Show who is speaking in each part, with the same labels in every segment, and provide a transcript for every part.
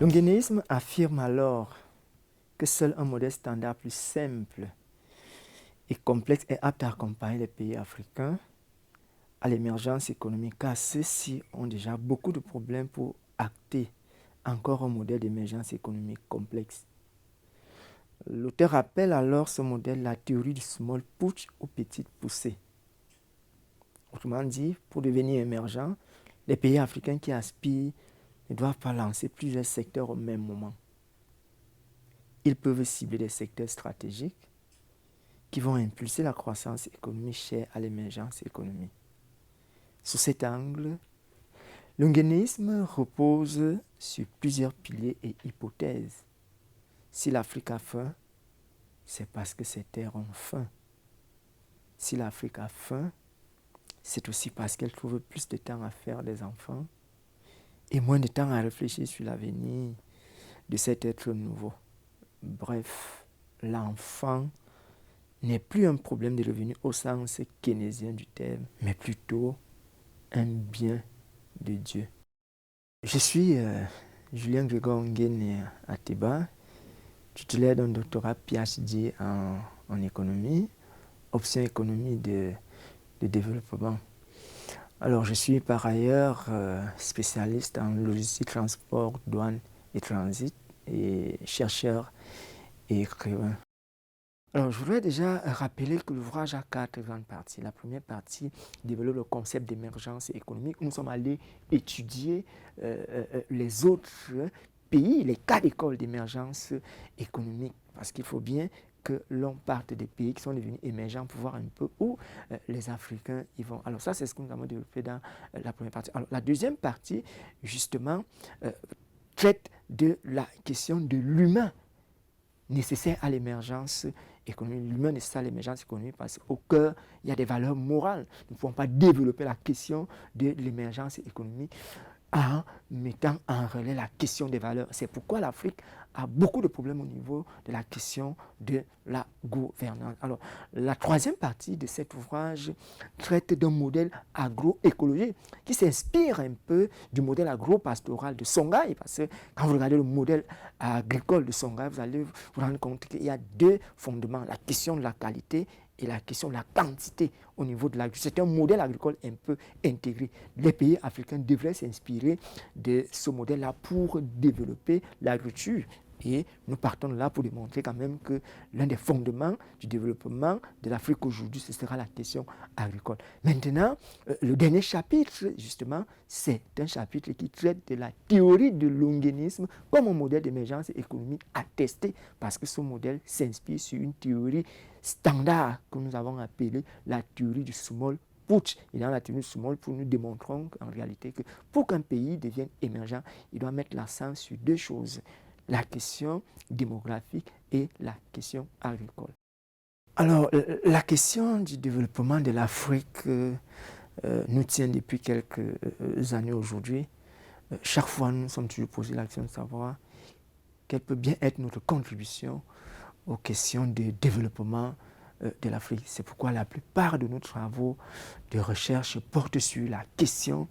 Speaker 1: L'unguénisme affirme alors que seul un modèle standard plus simple et complexe est apte à accompagner les pays africains à l'émergence économique, car ceux-ci ont déjà beaucoup de problèmes pour acter encore un modèle d'émergence économique complexe. L'auteur appelle alors ce modèle la théorie du small putsch ou petite poussée. Autrement dit, pour devenir émergents, les pays africains qui aspirent ne doivent pas lancer plusieurs secteurs au même moment. Ils peuvent cibler des secteurs stratégiques qui vont impulser la croissance économique chère à l'émergence économique. Sous cet angle, l'unguénisme repose sur plusieurs piliers et hypothèses. Si l'Afrique a faim, c'est parce que ses terres ont faim. Si l'Afrique a faim, c'est aussi parce qu'elle trouve plus de temps à faire des enfants et moins de temps à réfléchir sur l'avenir de cet être nouveau. Bref, l'enfant n'est plus un problème de revenu au sens keynésien du terme, mais plutôt un bien de Dieu. Je suis Julien Grégoire Nguyen Ateba, titulaire d'un doctorat PhD en économie, option économie de développement. Alors, je suis par ailleurs spécialiste en logistique, transport, douane et transit et chercheur et écrivain. Alors, je voudrais déjà rappeler que l'ouvrage a 4 grandes parties. La première partie développe le concept d'émergence économique. Nous sommes allés étudier les autres pays, les cas d'école d'émergence économique, parce qu'il faut bien que l'on parte des pays qui sont devenus émergents pour voir un peu où les Africains y vont. Alors ça, c'est ce que nous avons développé dans la première partie. Alors la deuxième partie, justement, traite de la question de l'humain nécessaire à l'émergence économique. L'humain nécessaire à l'émergence économique parce qu'au cœur, il y a des valeurs morales. Nous ne pouvons pas développer la question de l'émergence économique en mettant en relais la question des valeurs. C'est pourquoi l'Afrique a beaucoup de problèmes au niveau de la question de la gouvernance. Alors, la troisième partie de cet ouvrage traite d'un modèle agroécologique qui s'inspire un peu du modèle agro-pastoral de Songhai, parce que quand vous regardez le modèle agricole de Songhai, vous allez vous rendre compte qu'il y a deux fondements, la question de la qualité et la question de la quantité au niveau de l'agriculture. C'est un modèle agricole un peu intégré. Les pays africains devraient s'inspirer de ce modèle-là pour développer l'agriculture. Et nous partons de là pour démontrer quand même que l'un des fondements du développement de l'Afrique aujourd'hui, ce sera la question agricole. Maintenant, le dernier chapitre, justement, c'est un chapitre qui traite de la théorie de l'unguénisme comme un modèle d'émergence économique attesté, parce que ce modèle s'inspire sur une théorie standard que nous avons appelée la théorie du small putsch. Et dans la théorie du small putsch, nous démontrons en réalité que pour qu'un pays devienne émergent, il doit mettre l'accent sur deux choses: la question démographique et la question agricole. Alors, la question du développement de l'Afrique nous tient depuis quelques années aujourd'hui. Chaque fois, nous nous sommes toujours posé la question de savoir quelle peut bien être notre contribution aux questions de développement de l'Afrique. C'est pourquoi la plupart de nos travaux de recherche portent sur la question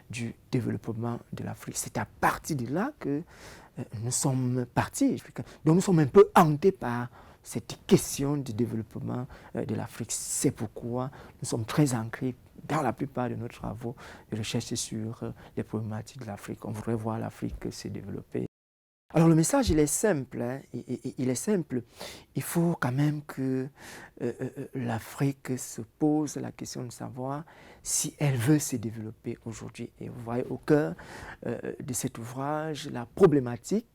Speaker 1: du développement de l'Afrique. C'est à partir de là que nous sommes partis. Donc nous sommes un peu hantés par cette question du développement de l'Afrique. C'est pourquoi nous sommes très ancrés dans la plupart de nos travaux de recherche sur les problématiques de l'Afrique. On voudrait voir l'Afrique se développer. Alors le message, il est simple, hein, il est simple. Il faut quand même que l'Afrique se pose la question de savoir si elle veut se développer aujourd'hui. Et vous voyez au cœur de cet ouvrage, la problématique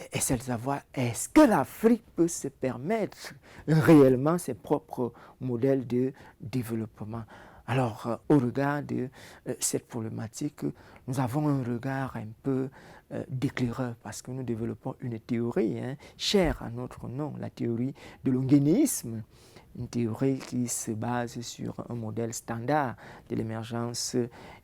Speaker 1: est celle de savoir est-ce que l'Afrique peut se permettre réellement ses propres modèles de développement. Alors, au regard de cette problématique, nous avons un regard un peu d'éclaireur parce que nous développons une théorie chère à notre nom, la théorie de l'unguénisme, une théorie qui se base sur un modèle standard de l'émergence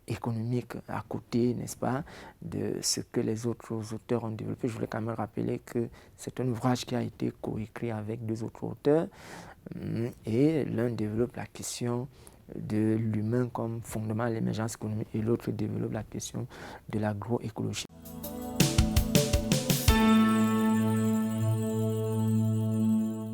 Speaker 1: économique à côté, n'est-ce pas, de ce que les autres auteurs ont développé. Je voulais quand même rappeler que c'est un ouvrage qui a été coécrit avec deux autres auteurs et l'un développe la question de l'humain comme fondement à l'émergence économique et l'autre développe la question de l'agroécologie.